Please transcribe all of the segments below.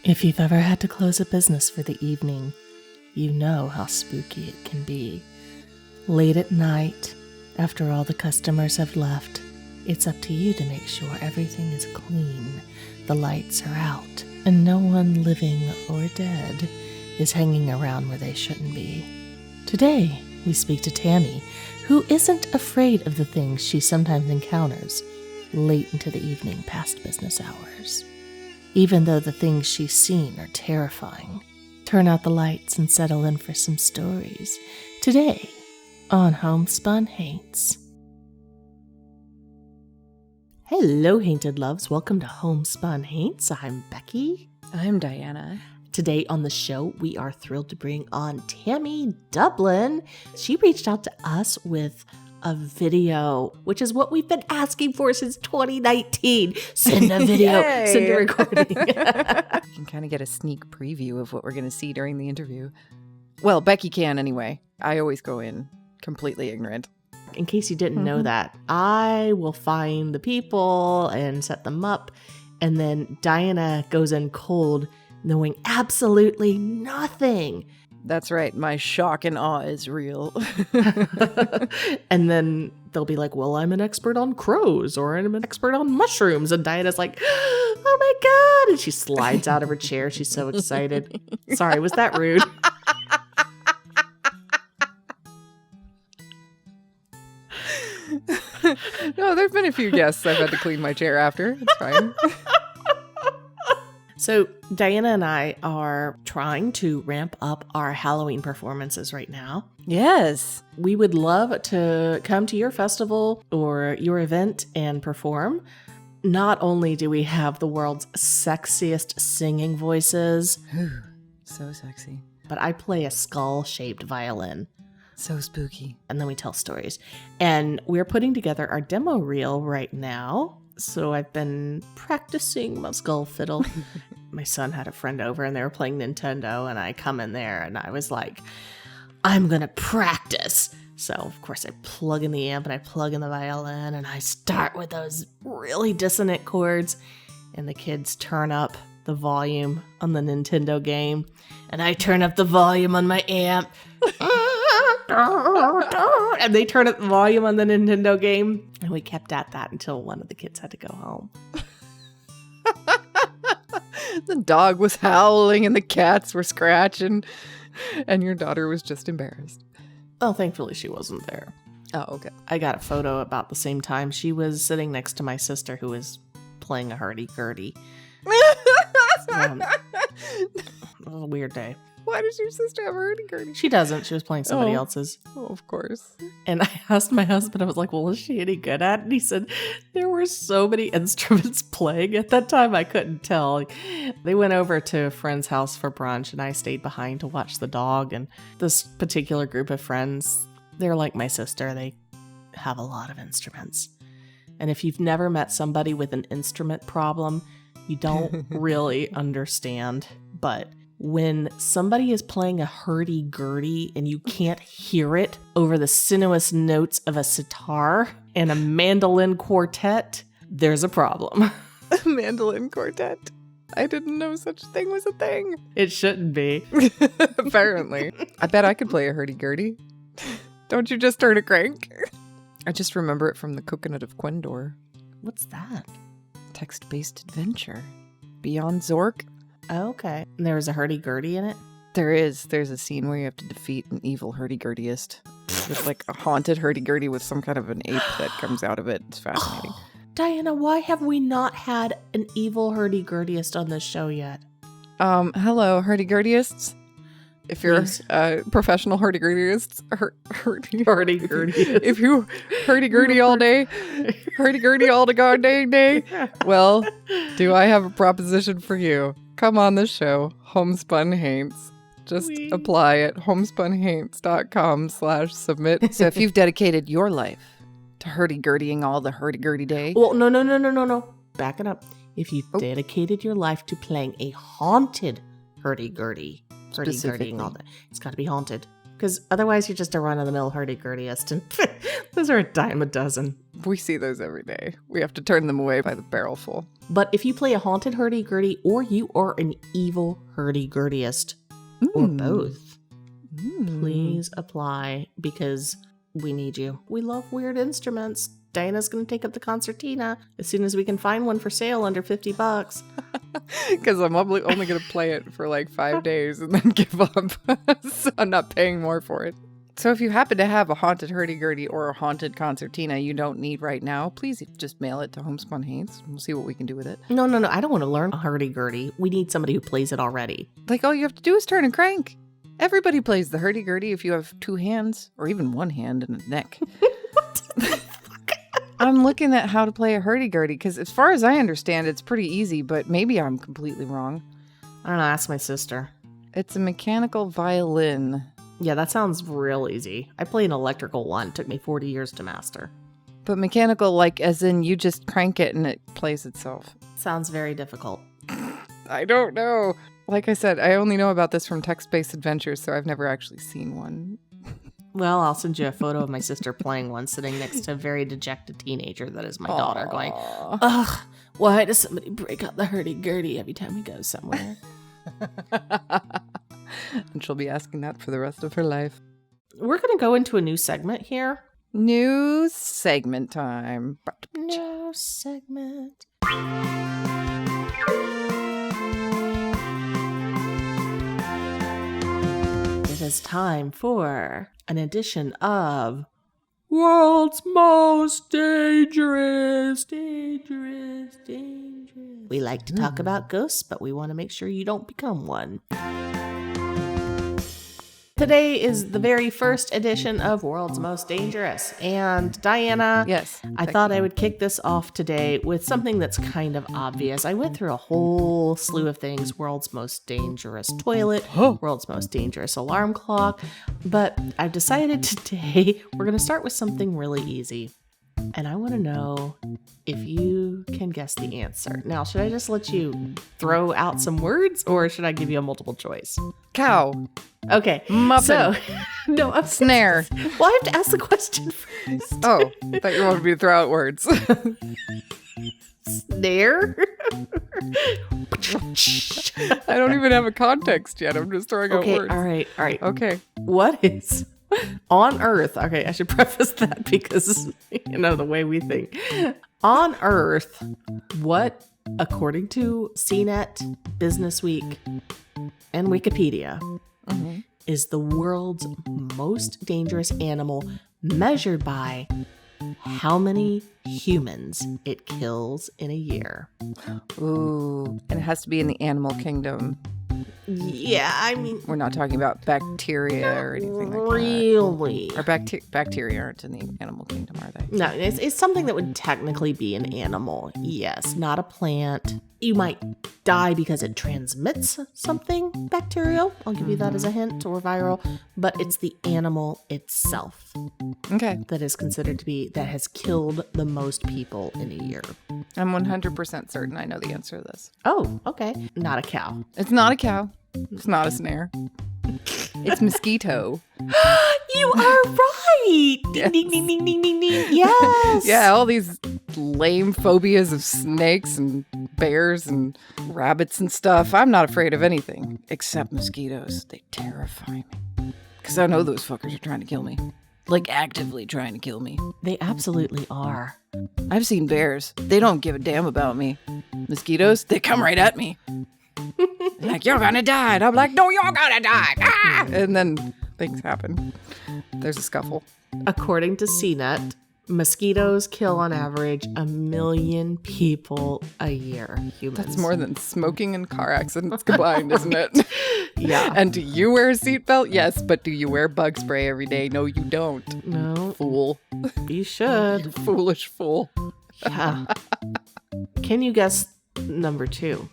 If you've ever had to close a business for the evening, you know how spooky it can be. Late at night, after all the customers have left, it's up to you to make sure everything is clean, the lights are out, and no one living or dead is hanging around where they shouldn't be. Today, we speak to Tammy, who isn't afraid of the things she sometimes encounters late into the evening past business hours. Even though the things she's seen are terrifying. Turn out the lights and settle in for some stories. Today, on Homespun Haints. Hello, Hainted Loves. Welcome to Homespun Haints. I'm Becky. I'm Diana. Today on the show, we are thrilled to bring on Tammy Dublin. She reached out to us with a video, which is what we've been asking for since 2019. Send a video, send a recording. You can kind of get a sneak preview of what we're going to see during the interview. Well, Becky can anyway. I always go in completely ignorant. In case you didn't know that, I will find the people and set them up, and then Diana goes in cold, knowing absolutely nothing. That's right. My shock and awe is real. And then they'll be like, well, I'm an expert on crows, or I'm an expert on mushrooms. And Diana's like, oh my God. And she slides out of her chair. She's so excited. Sorry, was that rude? No, there've been a few guests I've had to clean my chair after. It's fine. So Diana and I are trying to ramp up our Halloween performances right now. Yes. We would love to come to your festival or your event and perform. Not only do we have the world's sexiest singing voices, So sexy. but I play a skull-shaped violin. So spooky. And then we tell stories. And we're putting together our demo reel right now. So I've been practicing my skull fiddle. My son had a friend over and they were playing Nintendo, and I come in there and I was like, I'm going to practice. So of course I plug in the amp and I plug in the violin and I start with those really dissonant chords, and the kids turn up the volume on the Nintendo game and I turn up the volume on my amp. And they turn up the volume on the Nintendo game, and we kept at that until one of the kids had to go home. The dog was howling and the cats were scratching, and your daughter was just embarrassed. Well, thankfully she wasn't there. Oh, okay. I got a photo about the same time. She was sitting next to my sister, who was playing a hurdy-gurdy. It was a weird day. Why does your sister have a hurdy-gurdy? She doesn't. She was playing somebody else's. Oh, of course. And I asked my husband, I was like, well, is she any good at it? And he said, there were so many instruments playing at that time, I couldn't tell. Like, they went over to a friend's house for brunch, and I stayed behind to watch the dog. And this particular group of friends, they're like my sister. They have a lot of instruments. And if you've never met somebody with an instrument problem, you don't really understand. But when somebody is playing a hurdy-gurdy and you can't hear it over the sinuous notes of a sitar and a mandolin quartet, there's a problem. A mandolin quartet? I didn't know such a thing was a thing. It shouldn't be. Apparently. I bet I could play a hurdy-gurdy. Don't you just turn a crank? I just remember it from the Coconut of Quendor. What's that? Text-based adventure. Beyond Zork. Oh, okay. And there was a hurdy-gurdy in it? There's a scene where you have to defeat an evil hurdy-gurdyist. With like a haunted hurdy-gurdy with some kind of an ape that comes out of it. It's fascinating. Oh, Diana, why have we not had an evil hurdy-gurdyist on this show yet? Hello, hurdy-gurdyists. If you're professional hurdy-gurdyists, hurdy-gurdy. If you hurdy-gurdy all day, hurdy-gurdy all the goddamn day, well, do I have a proposition for you? Come on the show, Homespun Haints. Just apply at homespunhaints.com/submit. So if you've dedicated your life to hurdy-gurdying all the hurdy-gurdy day. Well, no. Back it up. If you've dedicated your life to playing a haunted hurdy-gurdy, hurdy-gurdying all that, it's got to be haunted. Because otherwise you're just a run-of-the-mill hurdy-gurdyist, and those are a dime a dozen. We see those every day. We have to turn them away by the barrelful. But if you play a haunted hurdy-gurdy, or you are an evil hurdy-gurdyist, or both, please apply, because we need you. We love weird instruments. Diana's going to take up the concertina as soon as we can find one for sale under $50. Because I'm only going to play it for like 5 days and then give up. So I'm not paying more for it. So if you happen to have a haunted hurdy-gurdy or a haunted concertina you don't need right now, please just mail it to Homespun Haynes. We'll see what we can do with it. No. I don't want to learn a hurdy-gurdy. We need somebody who plays it already. Like, all you have to do is turn and crank. Everybody plays the hurdy-gurdy if you have 2 hands or even 1 hand and a neck. What the fuck? I'm looking at how to play a hurdy-gurdy because as far as I understand, it's pretty easy, but maybe I'm completely wrong. I don't know. Ask my sister. It's a mechanical violin. Yeah, that sounds real easy. I play an electrical one. It took me 40 years to master. But mechanical, like, as in you just crank it and it plays itself. Sounds very difficult. I don't know. Like I said, I only know about this from text-based adventures, so I've never actually seen one. Well, I'll send you a photo of my sister playing one, sitting next to a very dejected teenager that is my daughter, going, ugh, why does somebody break out the hurdy-gurdy every time we go somewhere? And she'll be asking that for the rest of her life. We're going to go into a new segment here. New segment time. New segment. It is time for an edition of World's Most Dangerous. We like to talk about ghosts, but we want to make sure you don't become one. Today is the very first edition of World's Most Dangerous. And Diana, yes, I thought I would kick this off today with something that's kind of obvious. I went through a whole slew of things. World's Most Dangerous Toilet, World's Most Dangerous Alarm Clock. But I've decided today we're going to start with something really easy. And I want to know if you can guess the answer. Now, should I just let you throw out some words, or should I give you a multiple choice? Cow. Okay. Muffin. So, no, I'm snare. Well, I have to ask the question first. Oh, I thought you wanted me to throw out words. Snare? I don't even have a context yet. I'm just throwing out words. All right. Okay. What is on Earth? Okay, I should preface that because, the way we think. On Earth, what, according to CNET, Business Week, and Wikipedia, is the world's most dangerous animal measured by how many humans it kills in a year? Ooh, and it has to be in the animal kingdom. Yeah, I mean, we're not talking about bacteria or anything like really. that. Or bacteria aren't in the animal kingdom, are they? No, it's something that would technically be an animal. Yes, not a plant. You might die because it transmits something bacterial. I'll give you that as a hint, or viral. But it's the animal itself. Okay. That is considered to be, that has killed the most people in a year. I'm 100% certain I know the answer to this. Oh, okay. Not a cow. It's not a cow. It's not a snare. It's mosquito. You are right. Yes. Ding, ding, ding, ding, ding, ding. Yes. Yeah, all these lame phobias of snakes and bears and rabbits and stuff. I'm not afraid of anything except mosquitoes. They terrify me. Because I know those fuckers are trying to kill me. Like, actively trying to kill me. They absolutely are. I've seen bears. They don't give a damn about me. Mosquitoes, they come right at me. Like, you're gonna die. And I'm like, no, you're gonna die. Ah! And then things happen. There's a scuffle. According to CNET, mosquitoes kill on average 1 million people a year. Humans. That's more than smoking and car accidents combined, isn't it? Yeah. And do you wear a seatbelt? Yes, but do you wear bug spray every day? No, you don't. No. Fool. You should. Foolish fool. Yeah. Can you guess number 2?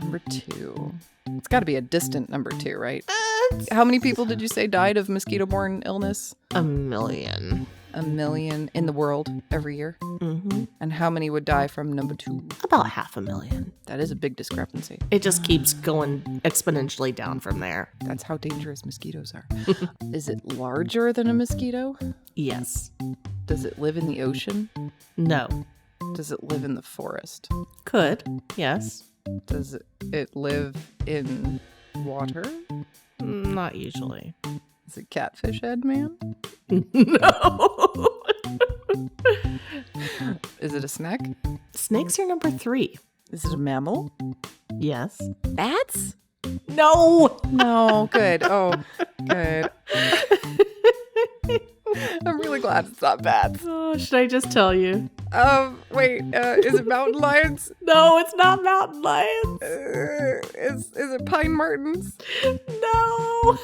Number 2. It's got to be a distant number 2, right? How many people did you say died of mosquito-borne illness? 1 million. 1 million in the world every year? Mm-hmm. And how many would die from number 2? About 500,000. That is a big discrepancy. It just keeps going exponentially down from there. That's how dangerous mosquitoes are. Is it larger than a mosquito? Yes. Does it live in the ocean? No. Does it live in the forest? Could. Yes. Does it live in water? Not usually. Is it Catfish Head Man? No. Is it a snack? Snakes are number 3. Is it a mammal? Yes. Bats? No. No, good. Oh, good. I'm really glad it's not bats. Oh, should I just tell you? Wait, is it mountain lions? No, it's not mountain lions. Is it pine martens? No.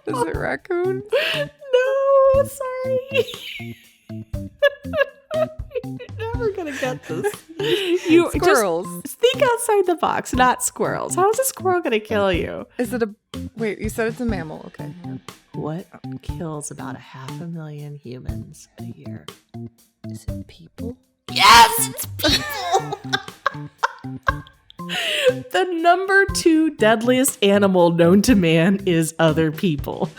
Is it raccoons? No, sorry. You're never gonna get this. You Squirrels. just think outside the box, not squirrels. How is a squirrel gonna kill you? Is it wait, you said it's a mammal. Okay. What kills about 500,000 humans a year? Is it people? Yes, it's people. The number 2 deadliest animal known to man is other people.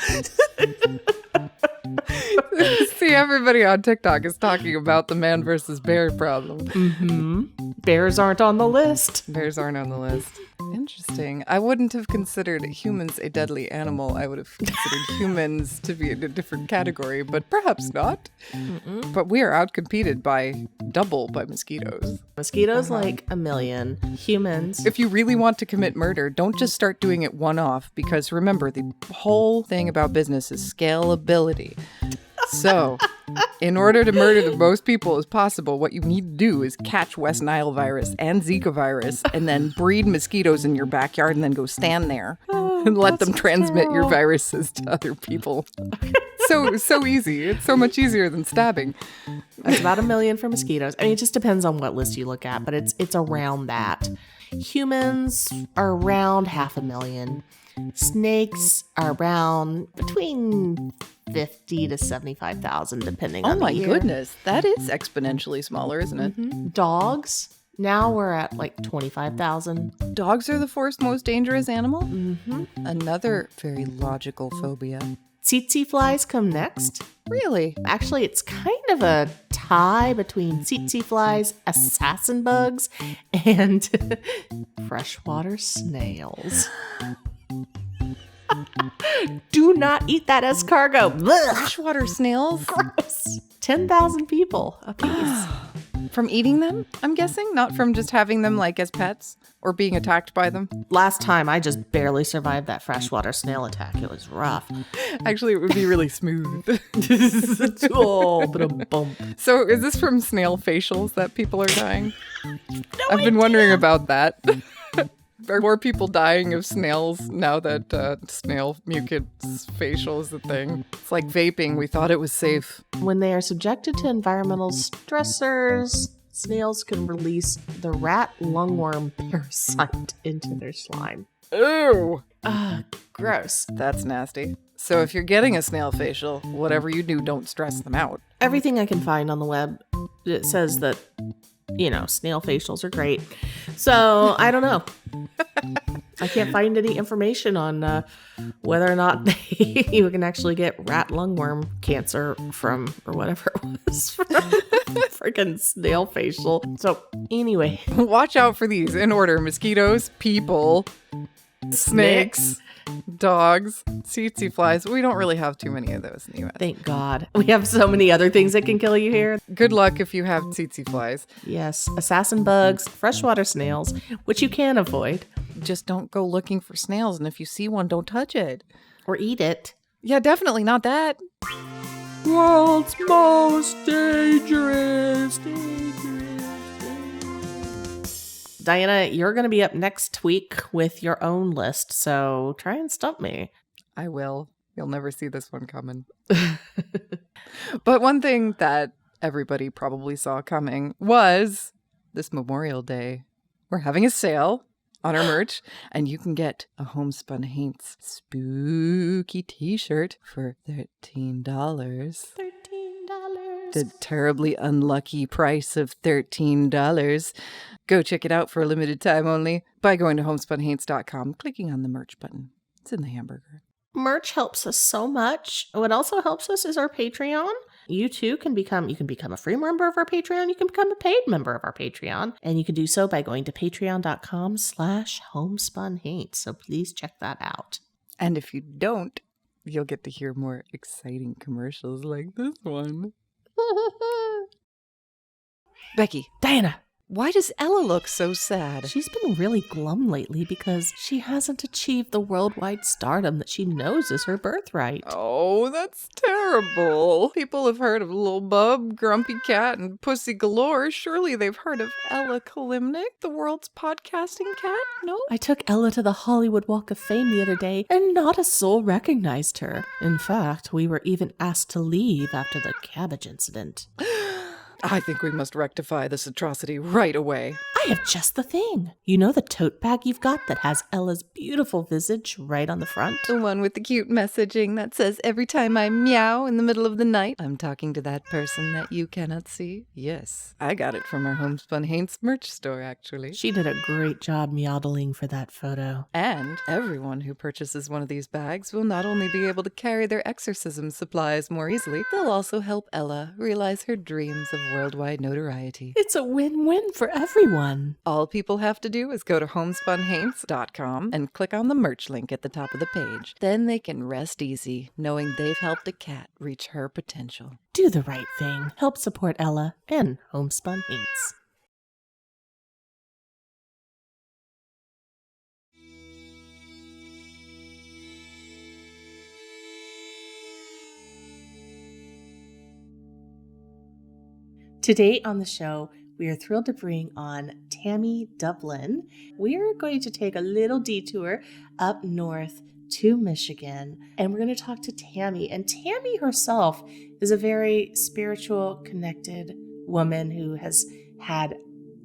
See, everybody on TikTok is talking about the man versus bear problem. Mm-hmm. Bears aren't on the list. Bears aren't on the list. Interesting. I wouldn't have considered humans a deadly animal. I would have considered humans to be in a different category, but perhaps not. Mm-mm. But we are outcompeted by double by mosquitoes. Mosquitoes like 1 million. Humans. If you really want to commit murder, don't just start doing it one-off, because remember, the whole thing about business is scalability. So, in order to murder the most people as possible, what you need to do is catch West Nile virus and Zika virus and then breed mosquitoes in your backyard and then go stand there and let them transmit your viruses to other people. So easy. It's so much easier than stabbing. It's about 1 million for mosquitoes. I mean, it just depends on what list you look at, but it's around that. Humans are around 500,000. Snakes are around between 50 to 75,000, depending on the year. Oh my goodness, that is exponentially smaller, isn't it? Mm-hmm. Dogs, now we're at like 25,000. Dogs are the fourth most dangerous animal? Mm-hmm. Another very logical phobia. Tsetse flies come next. Really? Actually, it's kind of a tie between tsetse flies, assassin bugs, and freshwater snails. Do not eat that escargot. Freshwater snails? Gross. 10,000 people apiece. From eating them, I'm guessing? Not from just having them like as pets or being attacked by them? Last time, I just barely survived that freshwater snail attack. It was rough. Actually, it would be really smooth. Oh, but a bump. So is this from snail facials that people are dying? No I've been wondering about that. Are more people dying of snails now that snail mucus facial is a thing? It's like vaping. We thought it was safe. When they are subjected to environmental stressors, snails can release the rat lungworm parasite into their slime. Ooh! Gross. That's nasty. So if you're getting a snail facial, whatever you do, don't stress them out. Everything I can find on the web, it says that, snail facials are great. So I don't know. I can't find any information on whether or not you can actually get rat lungworm cancer from, or whatever it was, from freaking snail facial. So anyway. Watch out for these in order: mosquitoes, people, snakes, dogs, tsetse flies. We don't really have too many of those in the US. Thank God. We have so many other things that can kill you here. Good luck if you have tsetse flies. Yes, assassin bugs, freshwater snails, which you can avoid. Just don't go looking for snails, and if you see one, don't touch it. Or eat it. Yeah, definitely not that. World's most dangerous. Diana, you're going to be up next week with your own list, so try and stump me. I will. You'll never see this one coming. But one thing that everybody probably saw coming was this Memorial Day. We're having a sale on our merch, and you can get a Homespun Haints spooky t-shirt for $13. $13. the terribly unlucky price of $13. Go check it out for a limited time only by going to homespunhaints.com, clicking on the merch button. It's in the hamburger. Merch helps us so much. What also helps us is our Patreon. You too can become a free member of our Patreon. You can become a paid member of our Patreon. And you can do so by going to patreon.com/homespunhaints. So please check that out. And if you don't, you'll get to hear more exciting commercials like this one. Becky. Diana. Why does Ella look so sad? She's been really glum lately because she hasn't achieved the worldwide stardom that she knows is her birthright. Oh, that's terrible. People have heard of Lil Bub, Grumpy Cat, and Pussy Galore. Surely they've heard of Ella Kalimnik, the world's podcasting cat? No? I took Ella to the Hollywood Walk of Fame the other day, and not a soul recognized her. In fact, we were even asked to leave after the cabbage incident. I think we must rectify this atrocity right away. I have just the thing. You know the tote bag you've got that has Ella's beautiful visage right on the front? The one with the cute messaging that says every time I meow in the middle of the night, I'm talking to that person that you cannot see? Yes. I got it from our Homespun Haints merch store, actually. She did a great job modeling for that photo. And everyone who purchases one of these bags will not only be able to carry their exorcism supplies more easily, they'll also help Ella realize her dreams of worldwide notoriety. It's a win-win for everyone. All people have to do is go to homespunhaints.com and click on the merch link at the top of the page. Then they can rest easy knowing they've helped a cat reach her potential. Do the right thing. Help support Ella and Homespun Haints. Today on the show, we are thrilled to bring on Tammy Dublin. We are going to take a little detour up north to Michigan, and we're going to talk to Tammy. And Tammy herself is a very spiritual, connected woman who has had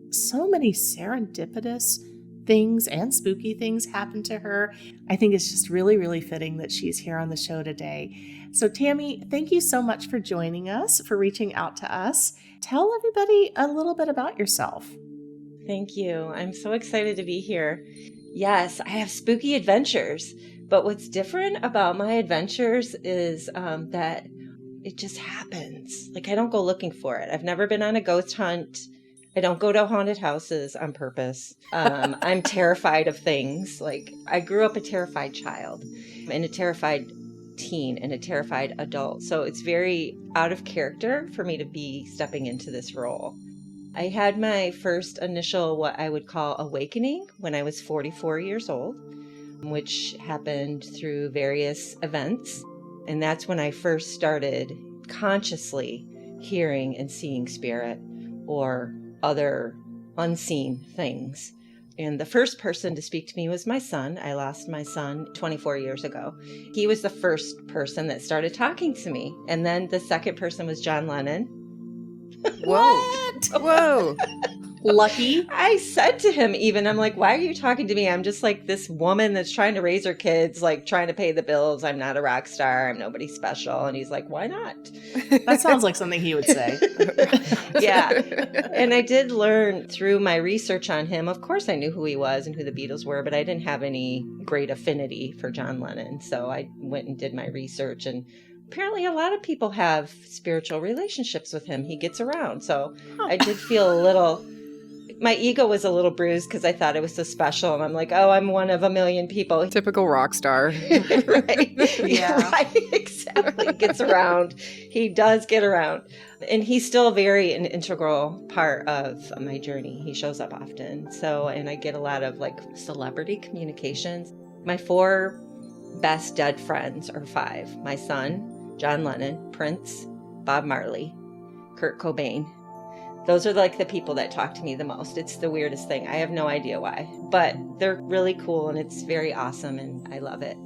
so many serendipitous things and spooky things happen to her. I think it's just really, really fitting that she's here on the show today. So Tammy, thank you so much for joining us, for reaching out to us. Tell everybody a little bit about yourself. Thank you. I'm so excited to be here. Yes, I have spooky adventures, but what's different about my adventures is that it just happens. Like, I don't go looking for it. I've never been on a ghost hunt. I don't go to haunted houses on purpose. I'm terrified of things. Like, I grew up a terrified child and a terrified teen and a terrified adult. So it's very out of character for me to be stepping into this role. I had my first initial, what I would call awakening when I was 44 years old, which happened through various events. And that's when I first started consciously hearing and seeing spirit or other unseen things. And the first person to speak to me was my son. I lost my son 24 years ago. He was the first person that started talking to me. And then the second person was John Lennon. Whoa. Whoa. Lucky. I said to him even, I'm like, why are you talking to me? I'm just like this woman that's trying to raise her kids, like trying to pay the bills. I'm not a rock star. I'm nobody special. And he's like, why not? That sounds like something he would say. Yeah. And I did learn through my research on him. Of course, I knew who he was and who the Beatles were, but I didn't have any great affinity for John Lennon. So I went and did my research, and apparently a lot of people have spiritual relationships with him. He gets around. So I did feel a little... My ego was a little bruised because I thought it was so special. And I'm like, oh, I'm one of a million people. Typical rock star. Right. Yeah. Right. Exactly. He gets around. He does get around. And he's still an integral part of my journey. He shows up often. So, and I get a lot of like celebrity communications. My 4 best dead friends are 5. My son, John Lennon, Prince, Bob Marley, Kurt Cobain. Those are like the people that talk to me the most. It's the weirdest thing. I have no idea why, but they're really cool and it's very awesome and I love it.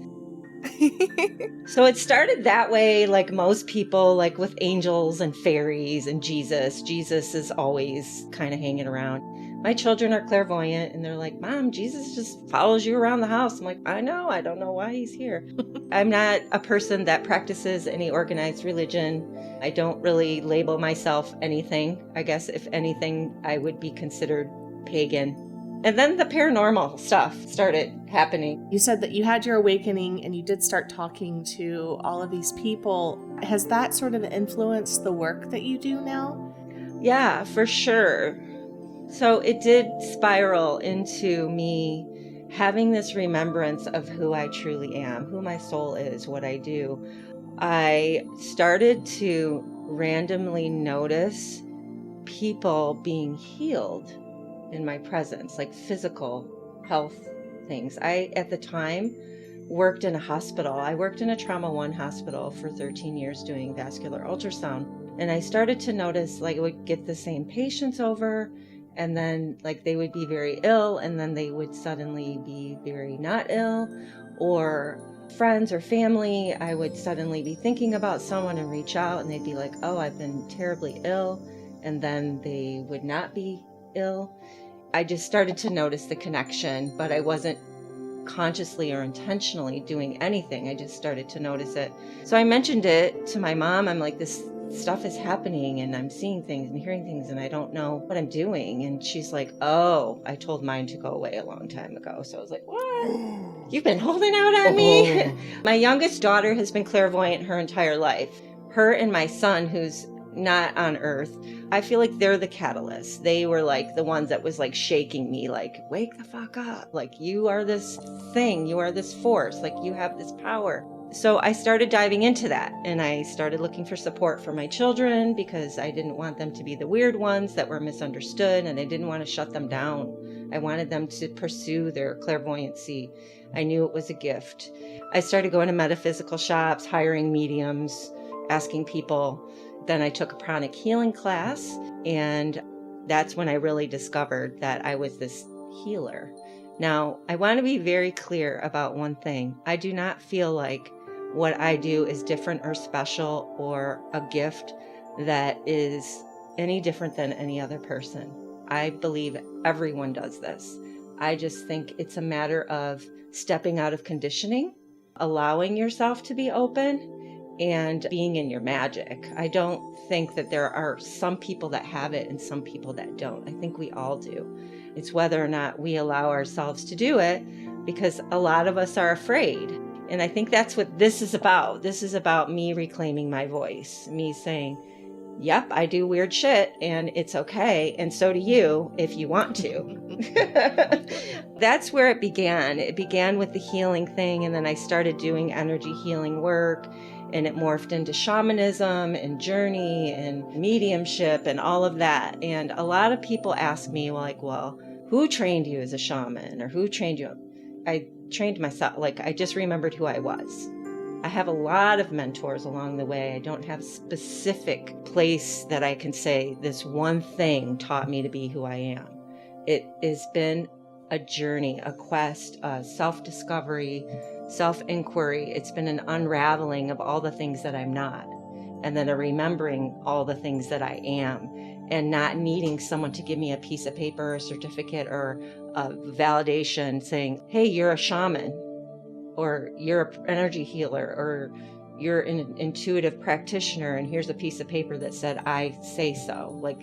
So it started that way, like most people, like with angels and fairies and Jesus. Jesus is always kind of hanging around. My children are clairvoyant and they're like, Mom, Jesus just follows you around the house. I'm like, I know. I don't know why he's here. I'm not a person that practices any organized religion. I don't really label myself anything. I guess if anything, I would be considered pagan. And then the paranormal stuff started happening. You said that you had your awakening and you did start talking to all of these people. Has that sort of influenced the work that you do now? Yeah, for sure. So it did spiral into me having this remembrance of who I truly am, who my soul is, what I do. I started to randomly notice people being healed in my presence, like physical health things. I, at the time, worked in a hospital. I worked in a Trauma 1 hospital for 13 years doing vascular ultrasound. And I started to notice, like, I would get the same patients over, and then, like, they would be very ill, and then they would suddenly be very not ill, or friends or family, I would suddenly be thinking about someone and reach out, and they'd be like, oh, I've been terribly ill, and then they would not be ill. I just started to notice the connection, but I wasn't consciously or intentionally doing anything. I just started to notice it. So I mentioned it to my mom. I'm like, this stuff is happening and I'm seeing things and hearing things and I don't know what I'm doing. And she's like, oh, I told mine to go away a long time ago. So I was like, what? You've been holding out on me? My youngest daughter has been clairvoyant her entire life. Her and my son, who's not on earth, I feel like they're the catalyst. They were like the ones that was like shaking me, like, wake the fuck up. Like, you are this thing, you are this force, like you have this power. So I started diving into that and I started looking for support for my children because I didn't want them to be the weird ones that were misunderstood and I didn't want to shut them down. I wanted them to pursue their clairvoyancy. I knew it was a gift. I started going to metaphysical shops, hiring mediums, asking people. Then I took a pranic healing class, and that's when I really discovered that I was this healer. Now, I want to be very clear about one thing. I do not feel like what I do is different or special or a gift that is any different than any other person. I believe everyone does this. I just think it's a matter of stepping out of conditioning, allowing yourself to be open, and being in your magic. I don't think that there are some people that have it and some people that don't. I think we all do. It's whether or not we allow ourselves to do it, because a lot of us are afraid. And I think that's what this is about. This is about me reclaiming my voice, me saying, yep, I do weird shit and it's okay. And so do you if you want to. That's where it began. It began with the healing thing. And then I started doing energy healing work. And it morphed into shamanism and journey and mediumship and all of that. And a lot of people ask me, like, well, who trained you as a shaman or who trained you? I trained myself. Like, I just remembered who I was. I have a lot of mentors along the way. I don't have a specific place that I can say this one thing taught me to be who I am. It has been a journey, a quest, a self-discovery, self-inquiry. It's been an unraveling of all the things that I'm not, and then a remembering all the things that I am, and not needing someone to give me a piece of paper, a certificate, or a validation saying, hey, you're a shaman, or you're an energy healer, or you're an intuitive practitioner, and here's a piece of paper that said, I say so. Like,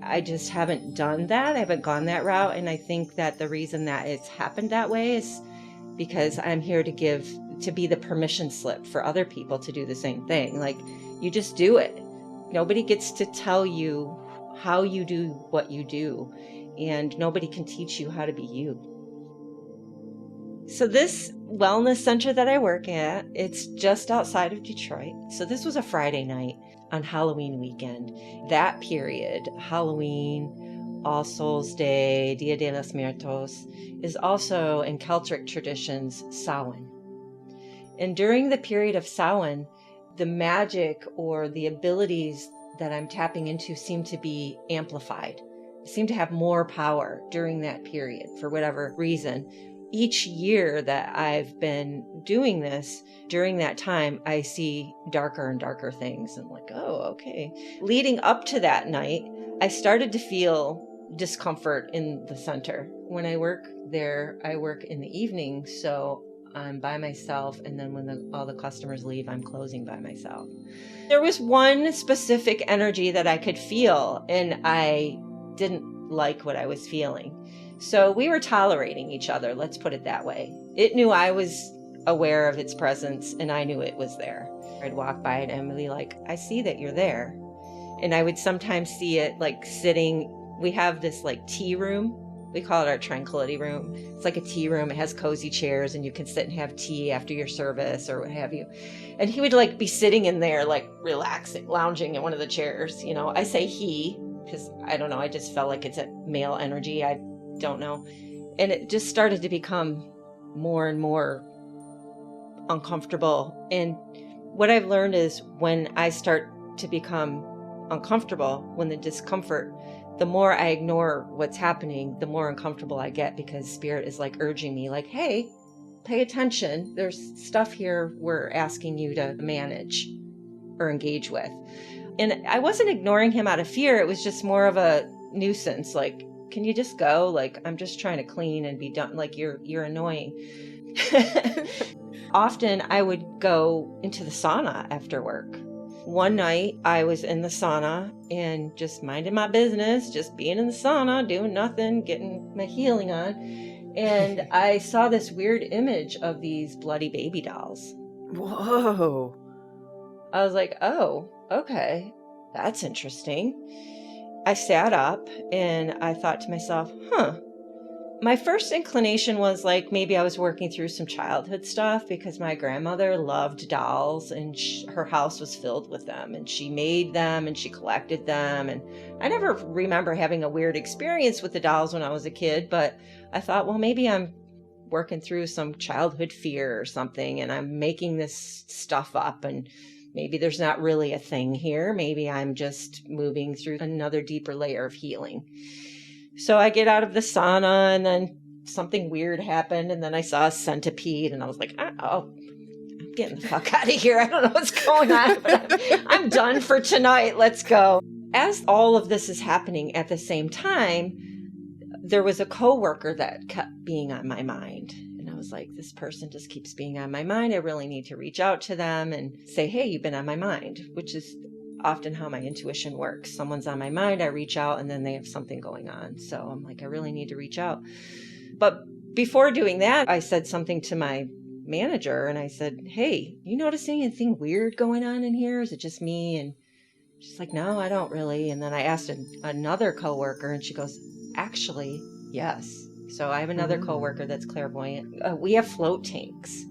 I just haven't done that. I haven't gone that route. And I think that the reason that it's happened that way is because I'm here to be the permission slip for other people to do the same thing. Like, you just do it. Nobody gets to tell you how you do what you do, and nobody can teach you how to be you. So this wellness center that I work at, it's just outside of Detroit. So this was a Friday night on Halloween weekend. That period, Halloween, All Souls Day, Dia de los Muertos, is also in Celtic traditions Samhain. And during the period of Samhain, the magic or the abilities that I'm tapping into seem to be amplified, seem to have more power during that period for whatever reason. Each year that I've been doing this, during that time, I see darker and darker things. I'm like, oh, okay. Leading up to that night, I started to feel discomfort in the center. When I work there, I work in the evening, so I'm by myself, and then when all the customers leave, I'm closing by myself. There was one specific energy that I could feel, and I didn't like what I was feeling. So we were tolerating each other, let's put it that way. It knew I was aware of its presence, and I knew it was there. I'd walk by it and be like, I see that you're there. And I would sometimes see it like sitting. We have this like tea room. We call it our tranquility room. It's like a tea room. It has cozy chairs and you can sit and have tea after your service or what have you. And he would like be sitting in there, like relaxing, lounging in one of the chairs. You know, I say he because I don't know. I just felt like it's a male energy. I don't know. And it just started to become more and more uncomfortable. And what I've learned is when I start to become uncomfortable, when the discomfort, the more I ignore what's happening, the more uncomfortable I get, because spirit is like urging me like, hey, pay attention. There's stuff here we're asking you to manage or engage with. And I wasn't ignoring him out of fear. It was just more of a nuisance. Like, can you just go? Like, I'm just trying to clean and be done. Like, you're annoying. Often I would go into the sauna after work. One night I was in the sauna and just minding my business, just being in the sauna, doing nothing, getting my healing on. And I saw this weird image of these bloody baby dolls. Whoa. I was like, oh, okay, that's interesting. I sat up and I thought to myself, my first inclination was like maybe I was working through some childhood stuff because my grandmother loved dolls and her house was filled with them and she made them and she collected them. And I never remember having a weird experience with the dolls when I was a kid, but I thought, well, maybe I'm working through some childhood fear or something and I'm making this stuff up and maybe there's not really a thing here. Maybe I'm just moving through another deeper layer of healing. So I get out of the sauna and then something weird happened. And then I saw a centipede and I was like, I'm getting the fuck out of here. I don't know what's going on, but I'm done for tonight. Let's go. As all of this is happening at the same time, there was a coworker that kept being on my mind. And I was like, this person just keeps being on my mind. I really need to reach out to them and say, hey, you've been on my mind, which is often how my intuition works. Someone's on my mind, I reach out, and then they have something going on. So I'm like, I really need to reach out. But before doing that, I said something to my manager and I said, hey, you notice anything weird going on in here? Is it just me? And she's like, no, I don't really. And then I asked another coworker and she goes, actually, yes. So I have another coworker that's clairvoyant. We have float tanks.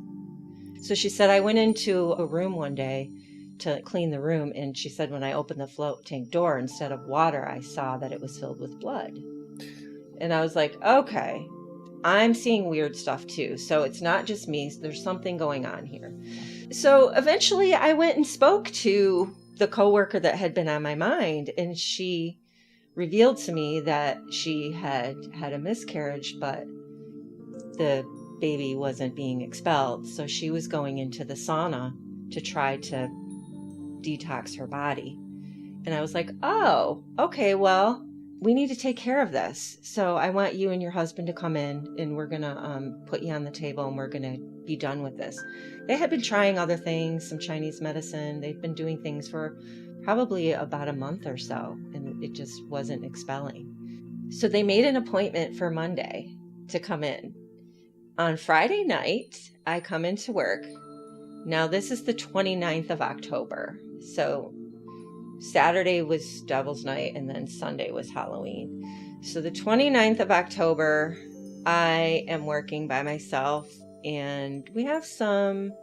So she said, I went into a room one day to clean the room. And she said, when I opened the float tank door, instead of water, I saw that it was filled with blood. And I was like, okay, I'm seeing weird stuff too. So it's not just me. There's something going on here. So eventually I went and spoke to the coworker that had been on my mind. And she revealed to me that she had had a miscarriage, but the baby wasn't being expelled. So she was going into the sauna to try to detox her body. And I was like, oh, okay, well, we need to take care of this. So I want you and your husband to come in and we're going to put you on the table and we're going to be done with this. They had been trying other things, some Chinese medicine. They've been doing things for probably about a month or so, and it just wasn't expelling. So they made an appointment for Monday to come in. On Friday night, I come into work. Now, this is the 29th of October. So Saturday was Devil's Night, and then Sunday was Halloween. So the 29th of October, I am working by myself, and we have some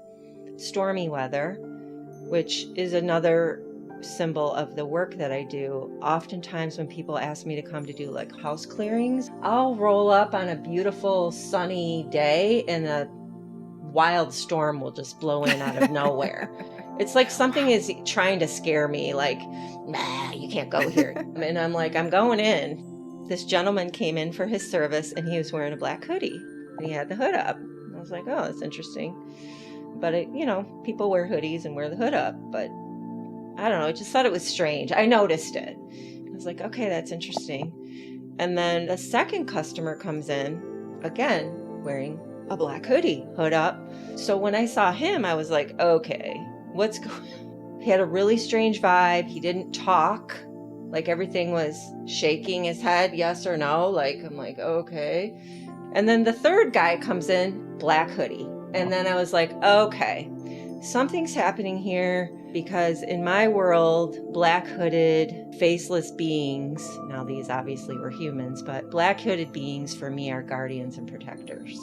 stormy weather, which is another symbol of the work that I do. Oftentimes when people ask me to come to do like house clearings, I'll roll up on a beautiful sunny day and a wild storm will just blow in out of nowhere. It's like something is trying to scare me, like, nah, you can't go here. And I'm like, I'm going in. This gentleman came in for his service and he was wearing a black hoodie and he had the hood up. I was like, oh, that's interesting. But people wear hoodies and wear the hood up, but I don't know. I just thought it was strange. I noticed it. I was like, okay, that's interesting. And then the second customer comes in, again, wearing a black hoodie, hood up. So when I saw him, I was like, okay, what's going on? He had a really strange vibe. He didn't talk. Like everything was shaking his head, yes or no. Like, I'm like, okay. And then the third guy comes in, black hoodie. And then I was like, okay, something's happening here, because in my world, black hooded, faceless beings, now these obviously were humans, but black hooded beings for me are guardians and protectors.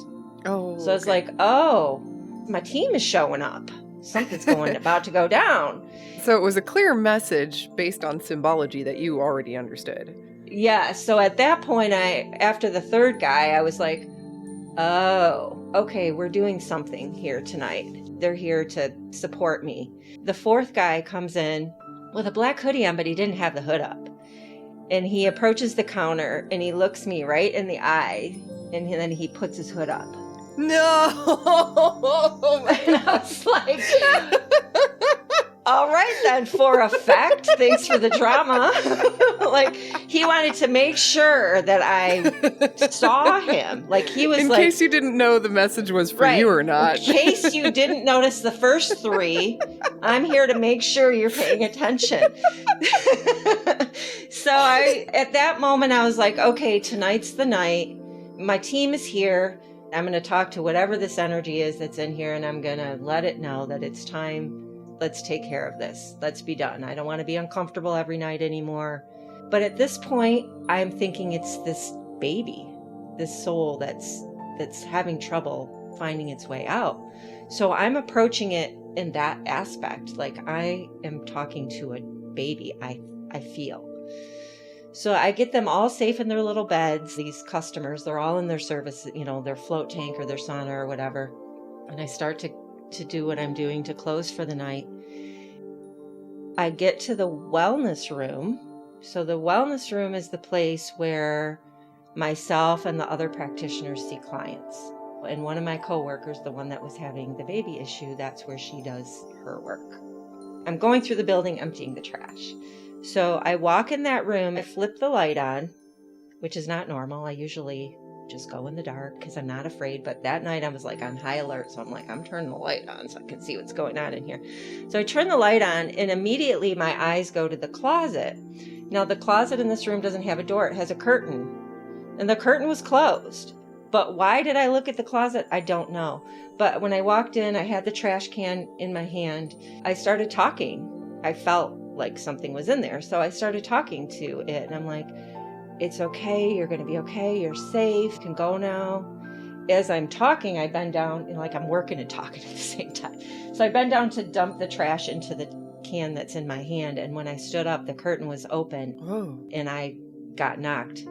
Oh, so it's like, oh, my team is showing up. Something's about to go down. So it was a clear message based on symbology that you already understood. Yeah. So at that point, after the third guy, I was like, oh, okay, we're doing something here tonight. They're here to support me. The fourth guy comes in with a black hoodie on, but he didn't have the hood up. And he approaches the counter and he looks me right in the eye, and then he puts his hood up. No! And I was like, all right then, for effect. Thanks for the drama. Like, he wanted to make sure that I saw him. Like, he was in like... In case you didn't know the message was for you or not. In case you didn't notice the first three, I'm here to make sure you're paying attention. So at that moment, I was like, okay, tonight's the night. My team is here. I'm going to talk to whatever this energy is that's in here, and I'm going to let it know that it's time. Let's take care of this. Let's be done. I don't want to be uncomfortable every night anymore. But at this point, I'm thinking it's this baby, this soul that's having trouble finding its way out. So I'm approaching it in that aspect. Like, I am talking to a baby, I feel. So I get them all safe in their little beds. These customers, they're all in their service, their float tank or their sauna or whatever. And I start to do what I'm doing to close for the night. I get to the wellness room. So the wellness room is the place where myself and the other practitioners see clients. And one of my coworkers, the one that was having the baby issue, that's where she does her work. I'm going through the building emptying the trash. So I walk in that room, I flip the light on, which is not normal. I usually just go in the dark because I'm not afraid. But that night I was like on high alert. So I'm like, I'm turning the light on so I can see what's going on in here. So I turn the light on and immediately my eyes go to the closet. Now the closet in this room doesn't have a door. It has a curtain, and the curtain was closed. But why did I look at the closet? I don't know. But when I walked in, I had the trash can in my hand. I started talking. I felt like something was in there. So I started talking to it, and I'm like, it's okay. You're going to be okay. You're safe. You can go now. As I'm talking, I bend down, like I'm working and talking at the same time. So I bend down to dump the trash into the can that's in my hand. And when I stood up, the curtain was open and I got knocked.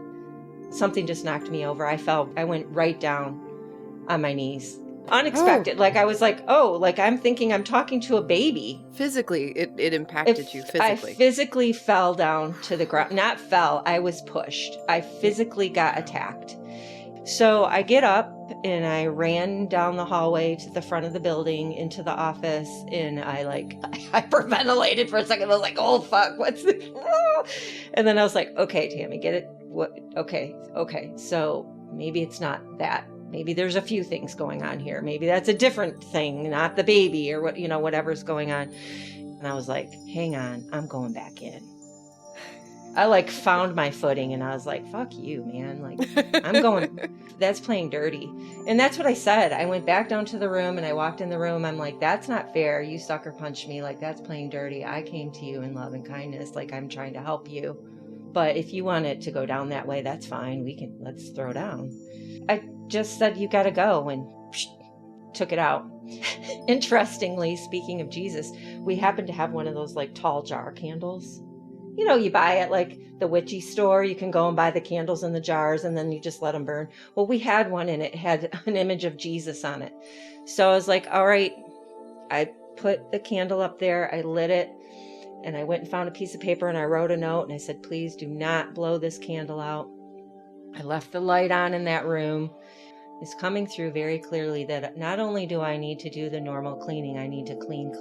Something just knocked me over. I fell. I went right down on my knees. Unexpected. Like I was like, like I'm thinking I'm talking to a baby. Physically, it impacted you physically. I physically fell down to the ground. Not fell, I was pushed. I physically got attacked. So I get up and I ran down the hallway to the front of the building into the office, and I hyperventilated for a second. I was like, oh fuck, what's this? And then I was like, okay, Tammy, get it? What? Okay. So maybe it's not that. Maybe there's a few things going on here. Maybe that's a different thing, not the baby or whatever's going on. And I was like, hang on, I'm going back in. I found my footing and I was like, fuck you, man. I'm going, that's playing dirty. And that's what I said. I went back down to the room and I walked in the room. I'm like, that's not fair. You sucker punched me. That's playing dirty. I came to you in love and kindness. I'm trying to help you. But if you want it to go down that way, that's fine. Let's throw down. I just said, you got to go, and took it out. Interestingly, speaking of Jesus, we happen to have one of those tall jar candles. You buy at the witchy store. You can go and buy the candles in the jars and then you just let them burn. Well, we had one and it had an image of Jesus on it. So I was like, all right, I put the candle up there. I lit it and I went and found a piece of paper and I wrote a note and I said, please do not blow this candle out. I left the light on in that room. It's coming through very clearly that not only do I need to do the normal cleaning, I need to clean.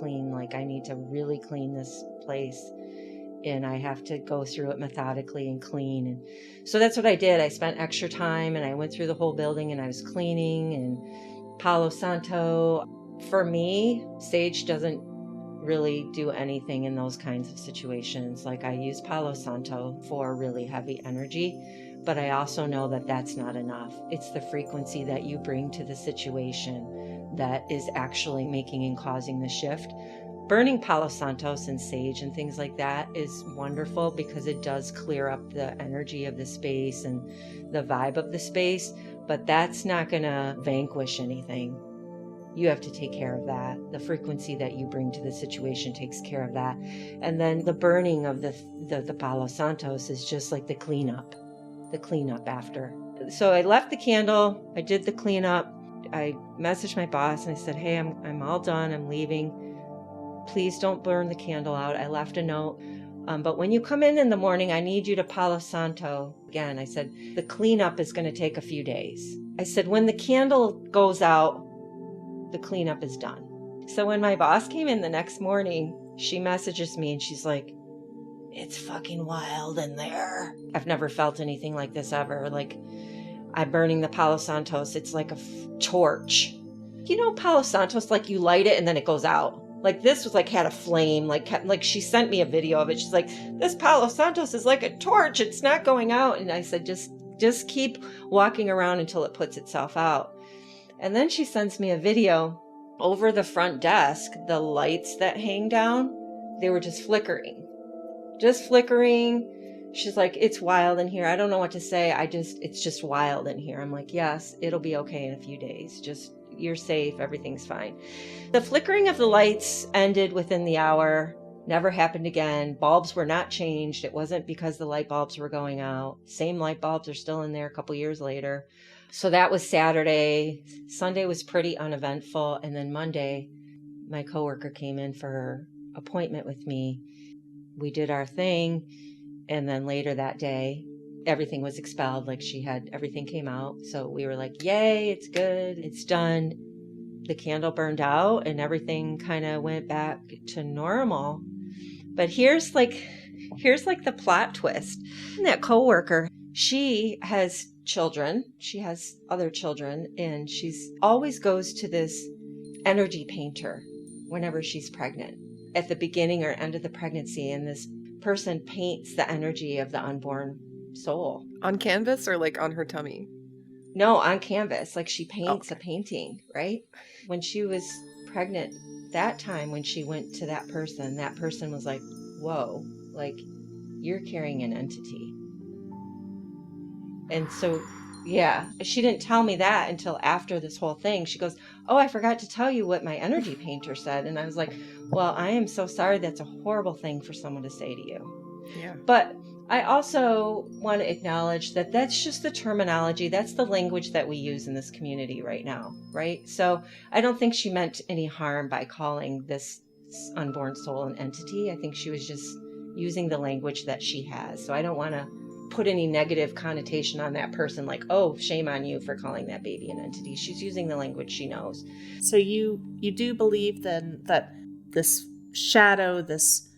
I need to really clean this place. and I have to go through it methodically and clean. And so that's what I did. I spent extra time and I went through the whole building and I was cleaning and Palo Santo. For me, sage doesn't really do anything in those kinds of situations. Like I use Palo Santo for really heavy energy, but I also know that that's not enough. It's the frequency that you bring to the situation that is actually making and causing the shift. Burning Palo Santos and sage and things like that is wonderful because it does clear up the energy of the space and the vibe of the space, but that's not going to vanquish anything. You have to take care of that. The frequency that you bring to the situation takes care of that. And then the burning of the Palo Santos is just like the cleanup after. So I left the candle, I did the cleanup, I messaged my boss and I said, hey, I'm all done, I'm leaving. Please don't burn the candle out. I left a note. But when you come in the morning, I need you to Palo Santo. Again, I said, the cleanup is going to take a few days. I said, when the candle goes out, the cleanup is done. So when my boss came in the next morning, she messages me and she's like, it's fucking wild in there. I've never felt anything like this ever. Like, I'm burning the Palo Santos. It's like a torch. You know, Palo Santos, like you light it and then it goes out. Like this was like had a flame, like she sent me a video of it. She's like, this Palo Santos is like a torch. It's not going out. And I said, just keep walking around until it puts itself out. And then she sends me a video over the front desk. The lights that hang down, they were just flickering. She's like, it's wild in here. I don't know what to say. It's just wild in here. I'm like, yes, it'll be okay in a few days. Just, you're safe. Everything's fine. The flickering of the lights ended within the hour. Never happened again. Bulbs were not changed. It wasn't because the light bulbs were going out. Same light bulbs are still in there a couple years later. So that was Saturday. Sunday was pretty uneventful. And then Monday, my coworker came in for her appointment with me. We did our thing. And then later that day, everything was expelled. Like everything came out. So we were like, yay, it's good. It's done. The candle burned out and everything kind of went back to normal. But here's like the plot twist. That coworker, she has children. She has other children, and she's always goes to this energy painter whenever she's pregnant at the beginning or end of the pregnancy. And this person paints the energy of the unborn soul. On canvas or like on her tummy? No, on canvas. Like she paints a painting, right? When she was pregnant, that time when she went to that person was like, whoa, like you're carrying an entity. And so, yeah, she didn't tell me that until after this whole thing. She goes, oh, I forgot to tell you what my energy painter said. And I was like, well, I am so sorry. That's a horrible thing for someone to say to you. Yeah. But I also want to acknowledge that that's just the terminology. That's the language that we use in this community right now, right? So I don't think she meant any harm by calling this unborn soul an entity. I think she was just using the language that she has. So I don't want to put any negative connotation on that person, like, oh, shame on you for calling that baby an entity. She's using the language she knows. So you do believe then that this shadow, this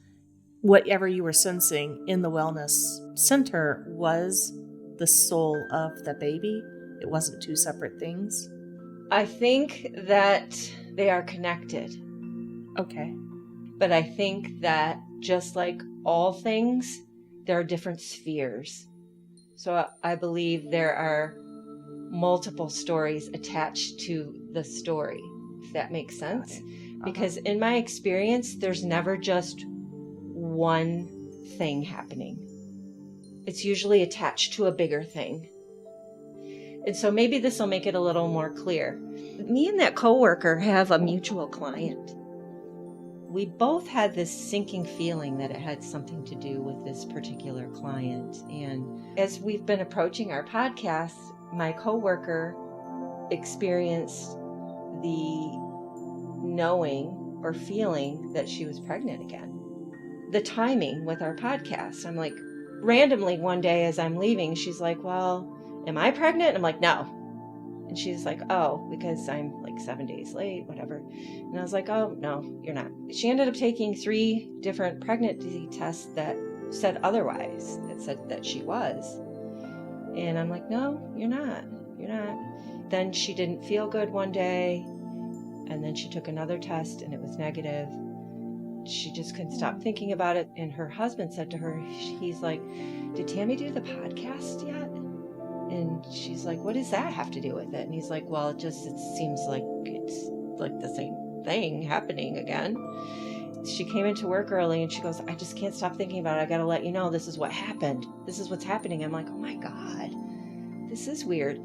whatever you were sensing in the wellness center was the soul of the baby? It wasn't two separate things? I think that they are connected. Okay. But I think that just like all things, there are different spheres. So I believe there are multiple stories attached to the story, if that makes sense. Okay. Because in my experience, there's never just one thing happening. It's usually attached to a bigger thing. And so maybe this will make it a little more clear. Me and that coworker have a mutual client. We both had this sinking feeling that it had something to do with this particular client. And as we've been approaching our podcast, my coworker experienced the knowing or feeling that she was pregnant again. The timing with our podcast, I'm like, randomly one day as I'm leaving, she's like, well, am I pregnant? And I'm like, no. And she's like, oh, because I'm like 7 days late, whatever. And I was like, oh, no, you're not. She ended up taking 3 different pregnancy tests that said otherwise. It said that she was. And I'm like, no, you're not. You're not. Then she didn't feel good one day. And then she took another test and it was negative. She just couldn't stop thinking about it. And her husband said to her, he's like, did Tammy do the podcast yet? And she's like, what does that have to do with it? And he's like, well, it seems like it's like the same thing happening again. She came into work early and she goes, I just can't stop thinking about it. I got to let you know this is what happened. This is what's happening. I'm like, oh my God, this is weird.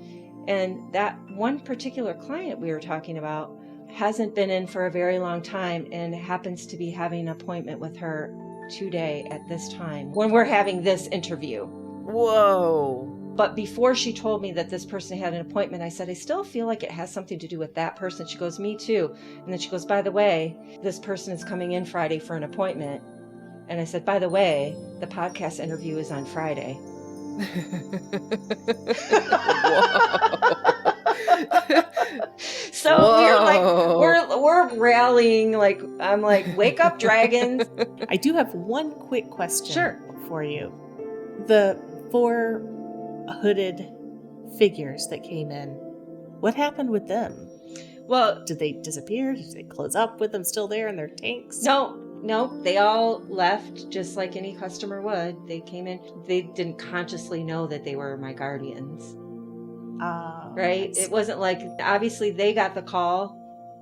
And that one particular client we were talking about hasn't been in for a very long time and happens to be having an appointment with her today at this time when we're having this interview. Whoa. But before she told me that this person had an appointment, I said, I still feel like it has something to do with that person. She goes, me too. And then she goes, by the way, this person is coming in Friday for an appointment. And I said, by the way, the podcast interview is on Friday. So we're rallying, like, I'm like, wake up, dragons. I do have one quick question Sure. for you. The 4 hooded figures that came in, what happened with them? Well, Did they disappear? Did they close up with them still there in their tanks? No, they all left just like any customer would. They came in, they didn't consciously know that they were my guardians. Right? It wasn't like, obviously they got the call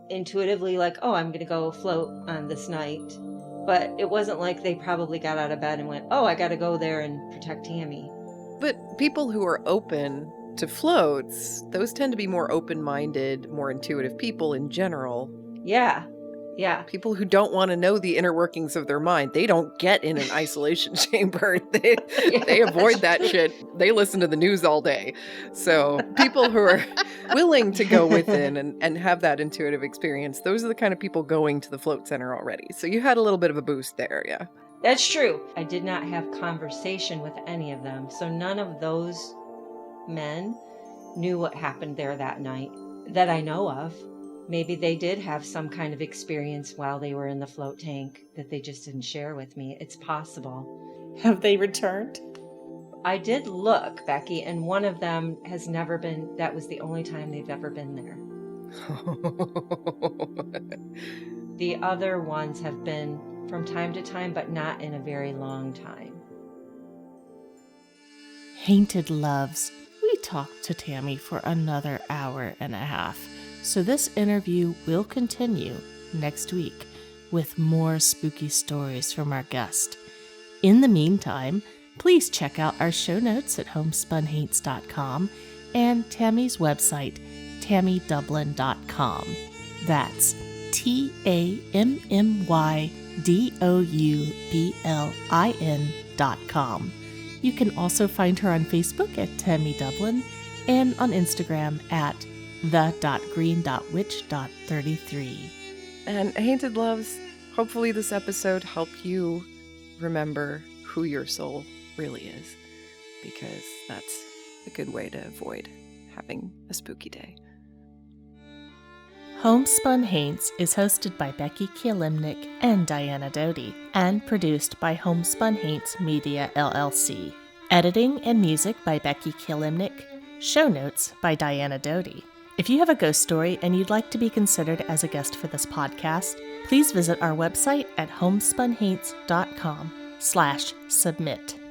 intuitively, like, oh, I'm going to go float on this night. But it wasn't like they probably got out of bed and went, oh, I got to go there and protect Tammy. But people who are open to floats, those tend to be more open-minded, more intuitive people in general. Yeah. People who don't want to know the inner workings of their mind, they don't get in an isolation chamber. They avoid that shit. They listen to the news all day. So people who are willing to go within and have that intuitive experience, those are the kind of people going to the float center already. So you had a little bit of a boost there, yeah. That's true. I did not have conversation with any of them. So none of those men knew what happened there that night that I know of. Maybe they did have some kind of experience while they were in the float tank that they just didn't share with me. It's possible. Have they returned? I did look, Becky, and one of them has never been, that was the only time they've ever been there. The other ones have been from time to time, but not in a very long time. Hainted Loves, we talked to Tammy for another hour and a half. So this interview will continue next week with more spooky stories from our guest. In the meantime, please check out our show notes at homespunhaints.com and Tammy's website, tammydublin.com. That's TammyDoublin.com. You can also find her on Facebook at Tammy Dublin and on Instagram at the.green.witch.33. And Haunted Loves, hopefully this episode helped you remember who your soul really is, because that's a good way to avoid having a spooky day. Homespun Haints is hosted by Becky Kielimnik and Diana Doty, and produced by Homespun Haints Media LLC. Editing and music by Becky Kielimnik. Show notes by Diana Doty. If you have a ghost story and you'd like to be considered as a guest for this podcast, please visit our website at homespunhaints.com/submit.